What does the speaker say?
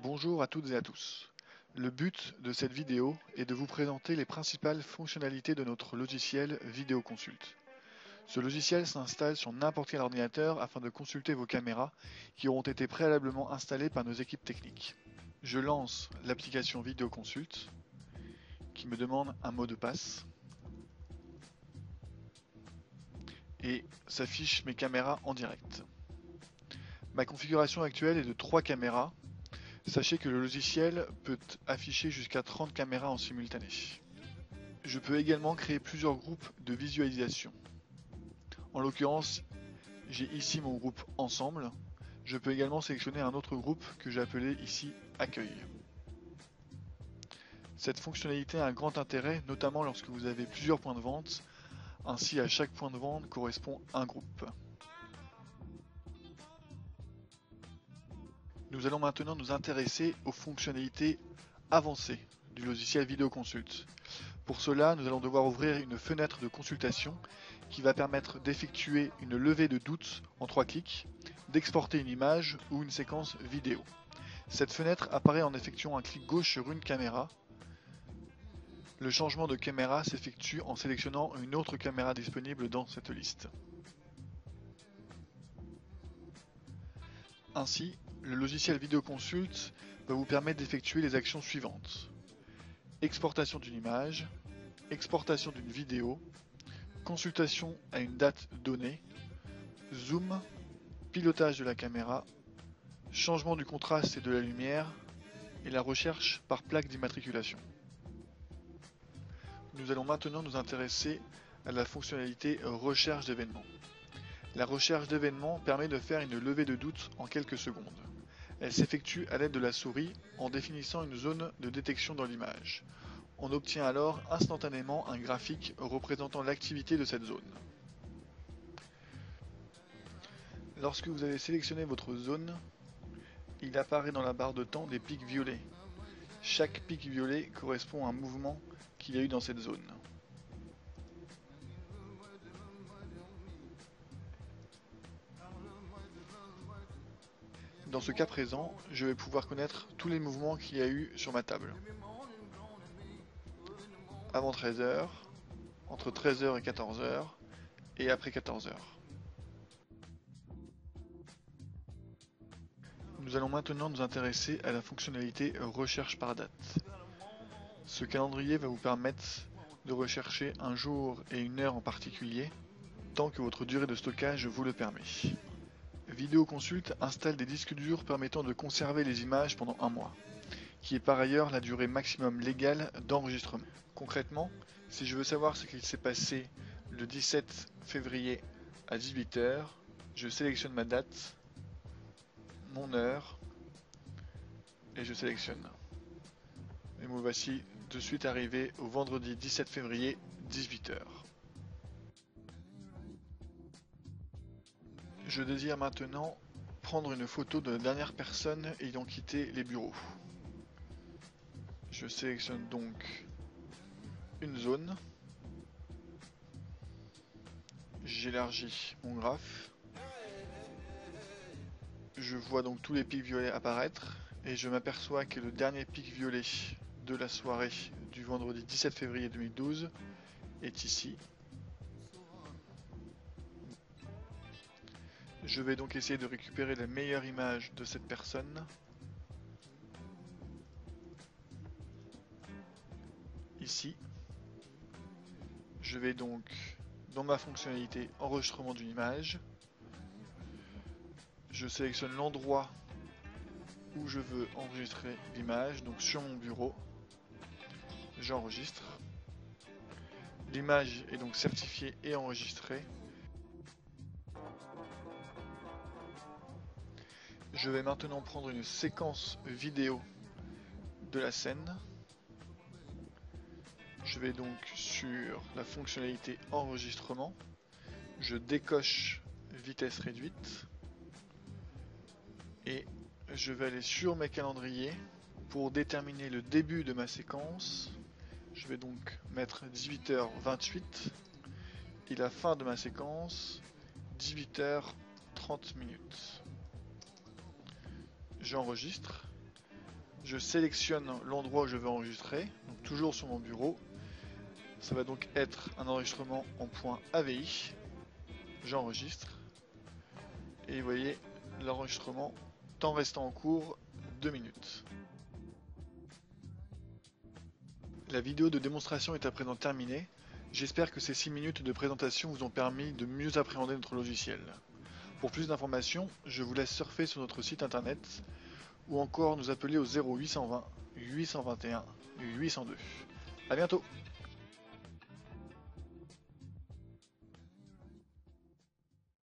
Bonjour à toutes et à tous. Le but de cette vidéo est de vous présenter les principales fonctionnalités de notre logiciel Vidéoconsult. Ce logiciel s'installe sur n'importe quel ordinateur afin de consulter vos caméras qui auront été préalablement installées par nos équipes techniques. Je lance l'application Vidéoconsult qui me demande un mot de passe et s'affiche mes caméras en direct. Ma configuration actuelle est de 3 caméras. Sachez que le logiciel peut afficher jusqu'à 30 caméras en simultané. Je peux également créer plusieurs groupes de visualisation. En l'occurrence, j'ai ici mon groupe Ensemble. Je peux également sélectionner un autre groupe que j'ai appelé ici Accueil. Cette fonctionnalité a un grand intérêt, notamment lorsque vous avez plusieurs points de vente. Ainsi, à chaque point de vente correspond un groupe. Nous allons maintenant nous intéresser aux fonctionnalités avancées du logiciel Vidéoconsult. Pour cela, nous allons devoir ouvrir une fenêtre de consultation qui va permettre d'effectuer une levée de doute en 3 clics, d'exporter une image ou une séquence vidéo. Cette fenêtre apparaît en effectuant un clic gauche sur une caméra. Le changement de caméra s'effectue en sélectionnant une autre caméra disponible dans cette liste. Ainsi, le logiciel Vidéoconsult va vous permettre d'effectuer les actions suivantes. Exportation d'une image, exportation d'une vidéo, consultation à une date donnée, zoom, pilotage de la caméra, changement du contraste et de la lumière, et la recherche par plaque d'immatriculation. Nous allons maintenant nous intéresser à la fonctionnalité recherche d'événements. La recherche d'événements permet de faire une levée de doute en quelques secondes. Elle s'effectue à l'aide de la souris en définissant une zone de détection dans l'image. On obtient alors instantanément un graphique représentant l'activité de cette zone. Lorsque vous avez sélectionné votre zone, il apparaît dans la barre de temps des pics violets. Chaque pic violet correspond à un mouvement qu'il y a eu dans cette zone. Dans ce cas présent, je vais pouvoir connaître tous les mouvements qu'il y a eu sur ma table. Avant 13h, entre 13h et 14h, et après 14h. Nous allons maintenant nous intéresser à la fonctionnalité recherche par date. Ce calendrier va vous permettre de rechercher un jour et une heure en particulier, tant que votre durée de stockage vous le permet. Vidéoconsult installe des disques durs permettant de conserver les images pendant un mois, qui est par ailleurs la durée maximum légale d'enregistrement. Concrètement, si je veux savoir ce qu'il s'est passé le 17 février à 18h, je sélectionne ma date, mon heure, et je sélectionne. Et me voici de suite arrivé au vendredi 17 février, 18h. Je désire maintenant prendre une photo de la dernière personne ayant quitté les bureaux. Je sélectionne donc une zone. J'élargis mon graphe. Je vois donc tous les pics violets apparaître et je m'aperçois que le dernier pic violet de la soirée du vendredi 17 février 2012 est ici. Je vais donc essayer de récupérer la meilleure image de cette personne. Ici. Je vais donc dans ma fonctionnalité enregistrement d'une image. Je sélectionne l'endroit où je veux enregistrer l'image, donc sur mon bureau. J'enregistre. L'image est donc certifiée et enregistrée. Je vais maintenant prendre une séquence vidéo de la scène. Je vais donc sur la fonctionnalité enregistrement. Je décoche vitesse réduite. Et je vais aller sur mes calendriers pour déterminer le début de ma séquence. Je vais donc mettre 18h28 et la fin de ma séquence 18h30. J'enregistre. Je sélectionne l'endroit où je veux enregistrer, donc toujours sur mon bureau. Ça va donc être un enregistrement en point AVI. J'enregistre. Et vous voyez l'enregistrement, temps restant en cours, 2 minutes. La vidéo de démonstration est à présent terminée. J'espère que ces 6 minutes de présentation vous ont permis de mieux appréhender notre logiciel. Pour plus d'informations, je vous laisse surfer sur notre site internet ou encore nous appeler au 0820 821 802. A bientôt!